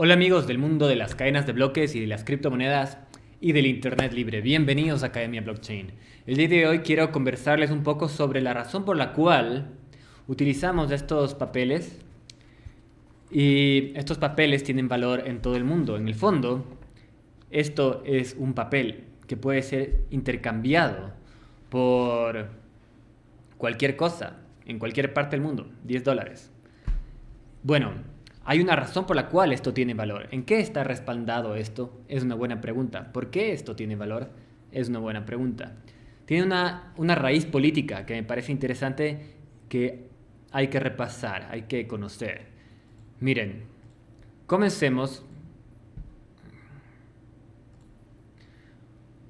Hola amigos del mundo de las cadenas de bloques y de las criptomonedas y del Internet libre. Bienvenidos a Academia Blockchain. El día de hoy quiero conversarles un poco sobre la razón por la cual utilizamos estos papeles y estos papeles tienen valor en todo el mundo. En el fondo, esto es un papel que puede ser intercambiado por cualquier cosa en cualquier parte del mundo. $10. Bueno, hay una razón por la cual esto tiene valor. ¿En qué está respaldado esto? Es una buena pregunta. ¿Por qué esto tiene valor? Es una buena pregunta. Tiene una raíz política que me parece interesante, que hay que repasar, hay que conocer. Miren, comencemos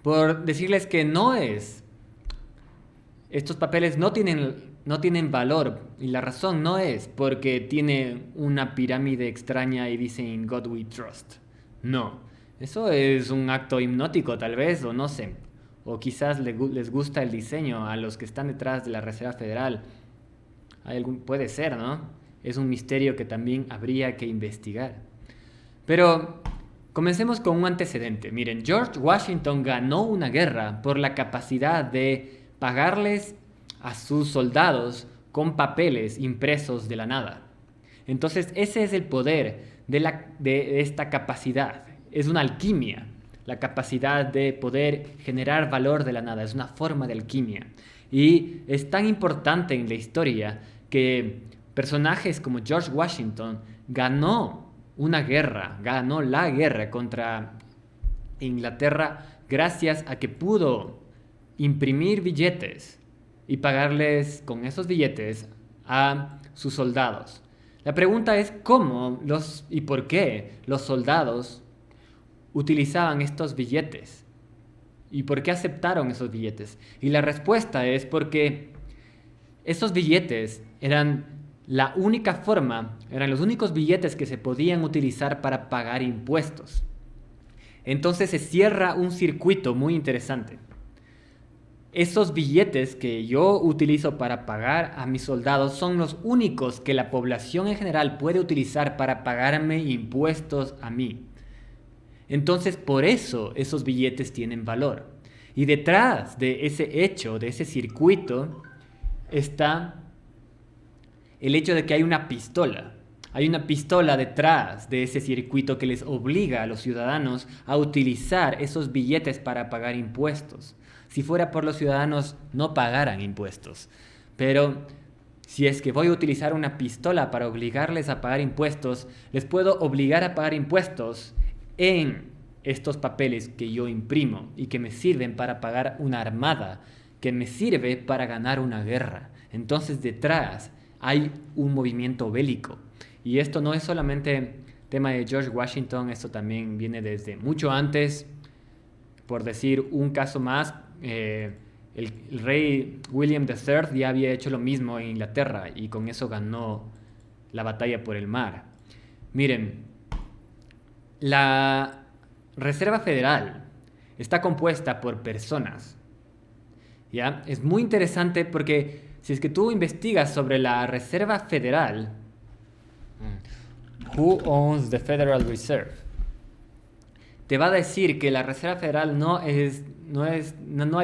por decirles que estos papeles no tienen valor, y la razón no es porque tiene una pirámide extraña y dice "In God We Trust". No, eso es un acto hipnótico tal vez, o no sé. O quizás les gusta el diseño a los que están detrás de la Reserva Federal. Puede ser, ¿no? Es un misterio que también habría que investigar. Pero comencemos con un antecedente. Miren, George Washington ganó una guerra por la capacidad de pagarles a sus soldados con papeles impresos de la nada. Entonces ese es el poder de esta capacidad. Es una alquimia, la capacidad de poder generar valor de la nada. Es una forma de alquimia. Y es tan importante en la historia que personajes como George Washington ganó la guerra contra Inglaterra gracias a que pudo imprimir billetes y pagarles con esos billetes a sus soldados. La pregunta es cómo y por qué los soldados utilizaban estos billetes y por qué aceptaron esos billetes. Y la respuesta es porque esos billetes eran los únicos billetes que se podían utilizar para pagar impuestos. Entonces se cierra un circuito muy interesante. Esos billetes que yo utilizo para pagar a mis soldados son los únicos que la población en general puede utilizar para pagarme impuestos a mí. Entonces, por eso esos billetes tienen valor. Y detrás de ese hecho, de ese circuito, está el hecho de que hay una pistola. Hay una pistola detrás de ese circuito que les obliga a los ciudadanos a utilizar esos billetes para pagar impuestos. Si fuera por los ciudadanos, no pagaran impuestos. Pero si es que voy a utilizar una pistola para obligarles a pagar impuestos, les puedo obligar a pagar impuestos en estos papeles que yo imprimo y que me sirven para pagar una armada, que me sirve para ganar una guerra. Entonces detrás hay un movimiento bélico. Y esto no es solamente tema de George Washington, esto también viene desde mucho antes. Por decir un caso más, el rey William III ya había hecho lo mismo en Inglaterra y con eso ganó la batalla por el mar. Miren, la Reserva Federal está compuesta por personas. ¿Ya? Es muy interesante porque si es que tú investigas sobre la Reserva Federal, Who owns the Federal Reserve? Te va a decir que la Reserva Federal no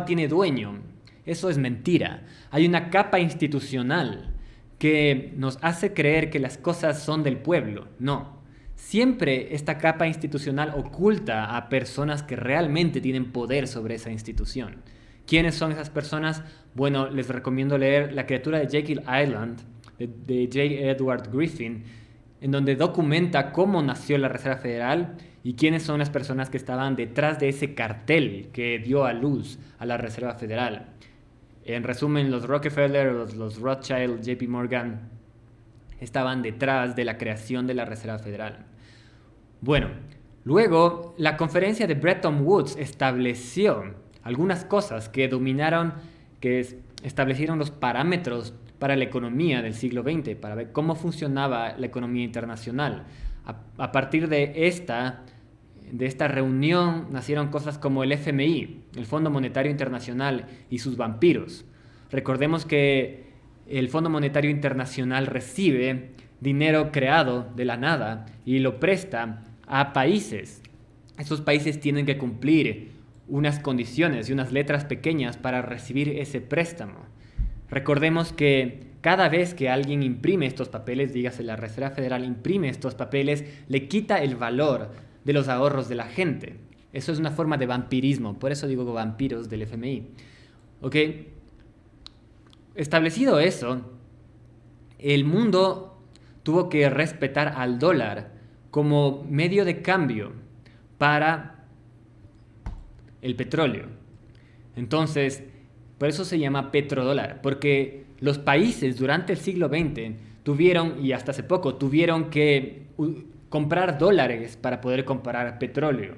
tiene dueño. Eso es mentira. Hay una capa institucional que nos hace creer que las cosas son del pueblo. No. Siempre esta capa institucional oculta a personas que realmente tienen poder sobre esa institución. ¿Quiénes son esas personas? Bueno, les recomiendo leer La criatura de Jekyll Island, de J. Edward Griffin, en donde documenta cómo nació la Reserva Federal y quiénes son las personas que estaban detrás de ese cartel que dio a luz a la Reserva Federal. En resumen, los Rockefeller, los Rothschild, JP Morgan, estaban detrás de la creación de la Reserva Federal. Bueno, luego la conferencia de Bretton Woods estableció algunas cosas que establecieron los parámetros para la economía del siglo XX, para ver cómo funcionaba la economía internacional. A partir de esta reunión nacieron cosas como el FMI, el Fondo Monetario Internacional, y sus vampiros. Recordemos que el Fondo Monetario Internacional recibe dinero creado de la nada y lo presta a países. Esos países tienen que cumplir unas condiciones y unas letras pequeñas para recibir ese préstamo. Recordemos que cada vez que alguien imprime estos papeles, dígase la Reserva Federal imprime estos papeles, le quita el valor de los ahorros de la gente. Eso es una forma de vampirismo, por eso digo vampiros del FMI. ¿Ok? Establecido eso, el mundo tuvo que respetar al dólar como medio de cambio para el petróleo. Entonces, por eso se llama petrodólar, porque los países durante el siglo XX tuvieron, y hasta hace poco, tuvieron que comprar dólares para poder comprar petróleo.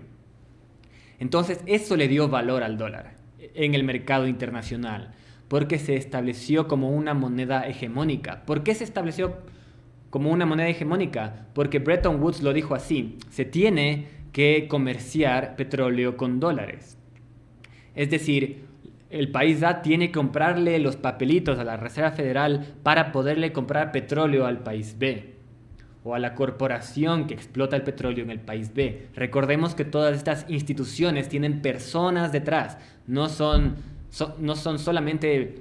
Entonces, eso le dio valor al dólar en el mercado internacional, porque se estableció como una moneda hegemónica. ¿Por qué se estableció como una moneda hegemónica? Porque Bretton Woods lo dijo así: se tiene que comerciar petróleo con dólares. Es decir, el país A tiene que comprarle los papelitos a la Reserva Federal para poderle comprar petróleo al país B, o a la corporación que explota el petróleo en el país B. Recordemos que todas estas instituciones tienen personas detrás, no son solamente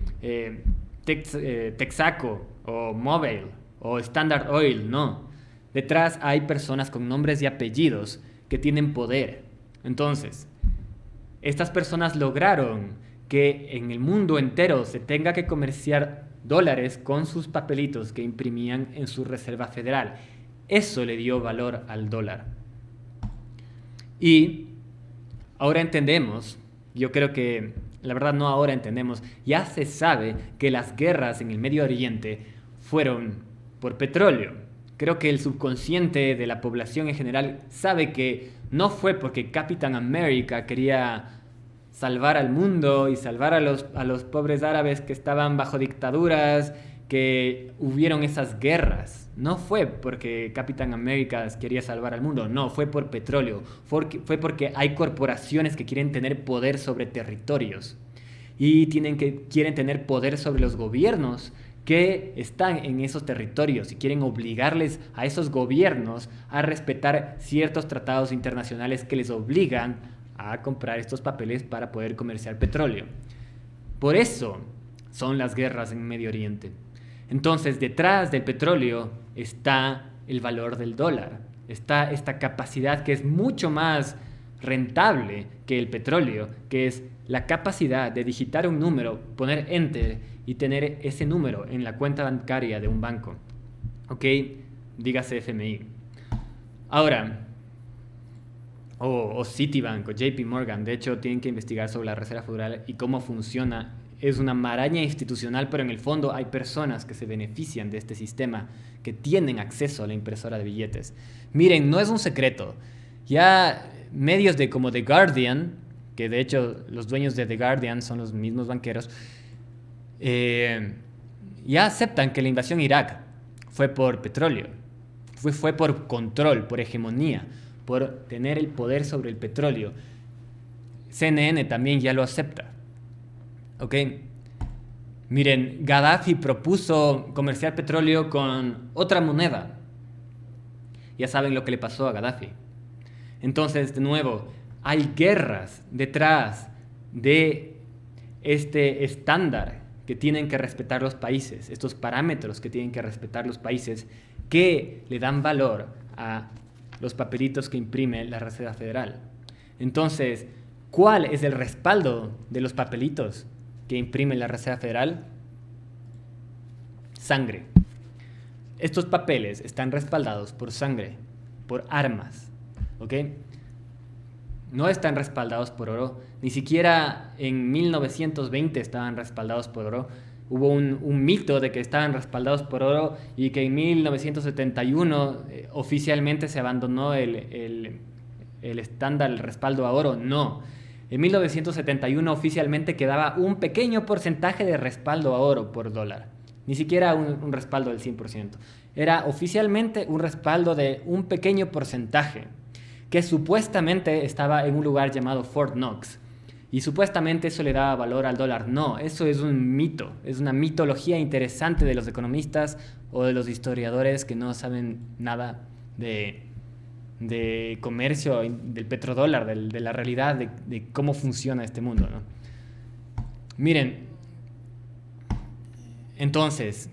Texaco o Mobil o Standard Oil, no. Detrás hay personas con nombres y apellidos que tienen poder. Entonces, estas personas lograron que en el mundo entero se tenga que comerciar dólares con sus papelitos que imprimían en su Reserva Federal. Eso le dio valor al dólar. Y ahora entendemos, yo creo que, la verdad no ahora entendemos, ya se sabe que las guerras en el Medio Oriente fueron por petróleo. Creo que el subconsciente de la población en general sabe que no fue porque Capitán América quería salvar al mundo y salvar a los pobres árabes que estaban bajo dictaduras, que hubieron esas guerras. No fue porque Capitán América quería salvar al mundo, no, fue por petróleo. Fue porque hay corporaciones que quieren tener poder sobre territorios y quieren tener poder sobre los gobiernos que están en esos territorios y quieren obligarles a esos gobiernos a respetar ciertos tratados internacionales que les obligan a comprar estos papeles para poder comerciar petróleo. Por eso son las guerras en Medio Oriente. Entonces, detrás del petróleo está el valor del dólar. Está esta capacidad que es mucho más rentable que el petróleo, que es la capacidad de digitar un número, poner enter y tener ese número en la cuenta bancaria de un banco. ¿Ok? Dígase FMI. Ahora, o Citibank o JP Morgan, de hecho tienen que investigar sobre la Reserva Federal y cómo funciona. Es una maraña institucional, pero en el fondo hay personas que se benefician de este sistema, que tienen acceso a la impresora de billetes. Miren, no es un secreto. Ya medios como The Guardian, que de hecho los dueños de The Guardian son los mismos banqueros, ya aceptan que la invasión a Irak fue por petróleo, fue por control, por hegemonía, por tener el poder sobre el petróleo. CNN también ya lo acepta. ¿Ok? Miren, Gaddafi propuso comerciar petróleo con otra moneda. Ya saben lo que le pasó a Gaddafi. Entonces, de nuevo, hay guerras detrás de este estándar que tienen que respetar los países, estos parámetros que tienen que respetar los países, que le dan valor a los papelitos que imprime la Reserva Federal. Entonces, ¿cuál es el respaldo de los papelitos que imprime la Reserva Federal? Sangre. Estos papeles están respaldados por sangre, por armas, ¿ok? No están respaldados por oro, ni siquiera en 1920 estaban respaldados por oro. Hubo un mito de que estaban respaldados por oro y que en 1971 oficialmente se abandonó el estándar, el respaldo a oro. No. En 1971 oficialmente quedaba un pequeño porcentaje de respaldo a oro por dólar. Ni siquiera un respaldo del 100%. Era oficialmente un respaldo de un pequeño porcentaje que supuestamente estaba en un lugar llamado Fort Knox. Y supuestamente eso le daba valor al dólar. No, eso es un mito, es una mitología interesante de los economistas o de los historiadores que no saben nada de de comercio del petrodólar, de la realidad de cómo funciona este mundo, ¿no? Miren, entonces,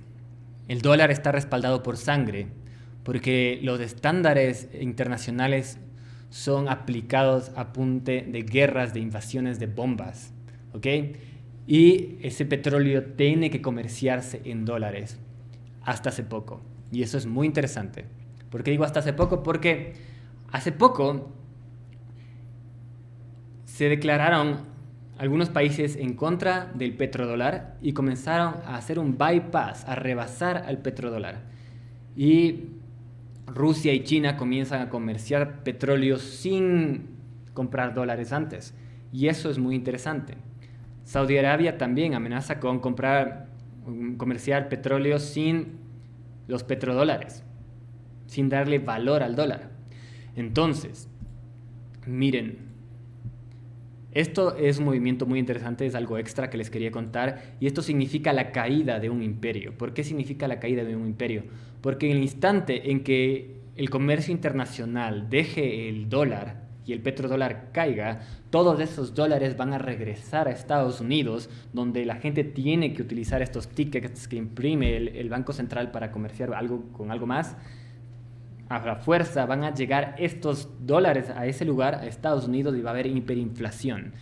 el dólar está respaldado por sangre, porque los estándares internacionales son aplicados a punta de guerras, de invasiones, de bombas, ¿ok? Y ese petróleo tiene que comerciarse en dólares hasta hace poco. Y eso es muy interesante. ¿Por qué digo hasta hace poco? Porque hace poco se declararon algunos países en contra del petrodólar y comenzaron a hacer un bypass, a rebasar al petrodólar. Y Rusia y China comienzan a comerciar petróleo sin comprar dólares antes. Y eso es muy interesante. Saudi Arabia también amenaza con comerciar petróleo sin los petrodólares, sin darle valor al dólar. Entonces, miren, esto es un movimiento muy interesante, es algo extra que les quería contar, y esto significa la caída de un imperio. ¿Por qué significa la caída de un imperio? Porque en el instante en que el comercio internacional deje el dólar y el petrodólar caiga, todos esos dólares van a regresar a Estados Unidos, donde la gente tiene que utilizar estos tickets que imprime el Banco Central para comerciar algo con algo más. A la fuerza van a llegar estos dólares a ese lugar, a Estados Unidos, y va a haber hiperinflación.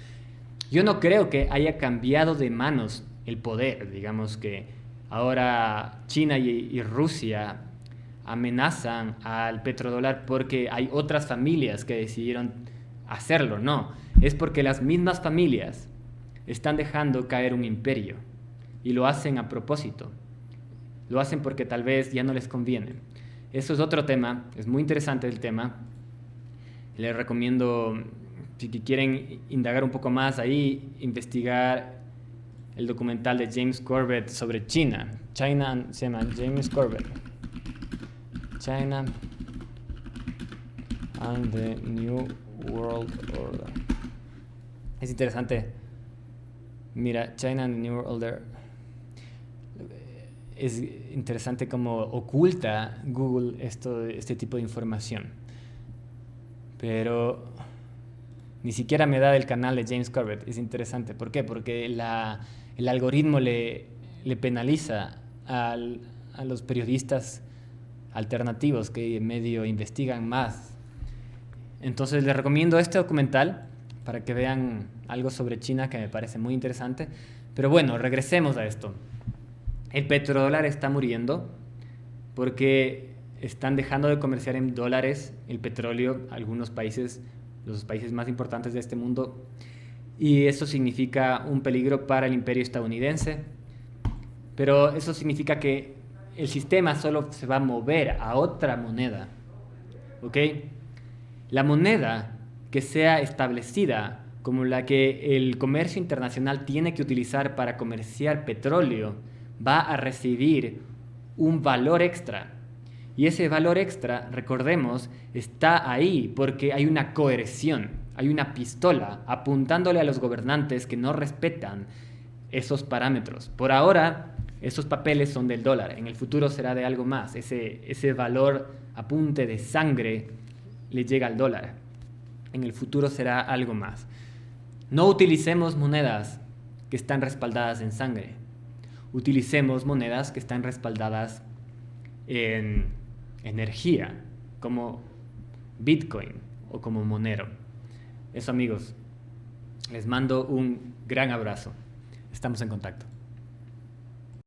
Yo no creo que haya cambiado de manos el poder. Digamos que ahora China y Rusia amenazan al petrodólar porque hay otras familias que decidieron hacerlo. No, es porque las mismas familias están dejando caer un imperio y lo hacen a propósito. Lo hacen porque tal vez ya no les conviene. Eso es otro tema, es muy interesante el tema. Les recomiendo, si quieren indagar un poco más ahí, investigar el documental de James Corbett sobre China. China, se llama James Corbett. China and the New World Order. Es interesante. Mira, China and the New World Order. Es interesante cómo oculta Google este tipo de información. Pero ni siquiera me da el canal de James Corbett. Es interesante. ¿Por qué? Porque el algoritmo le penaliza a los periodistas alternativos que medio investigan más. Entonces les recomiendo este documental para que vean algo sobre China que me parece muy interesante. Pero bueno, regresemos a esto. El petrodólar está muriendo porque están dejando de comerciar en dólares el petróleo algunos países, los países más importantes de este mundo, y eso significa un peligro para el imperio estadounidense. Pero eso significa que el sistema solo se va a mover a otra moneda, ¿ok? La moneda que sea establecida como la que el comercio internacional tiene que utilizar para comerciar petróleo va a recibir un valor extra. Y ese valor extra, recordemos, está ahí porque hay una coerción, hay una pistola apuntándole a los gobernantes que no respetan esos parámetros. Por ahora, esos papeles son del dólar, en el futuro será de algo más. Ese valor apunte de sangre le llega al dólar. En el futuro será algo más. No utilicemos monedas que están respaldadas en sangre. Utilicemos monedas que están respaldadas en energía, como Bitcoin o como Monero. Eso, amigos, les mando un gran abrazo. Estamos en contacto.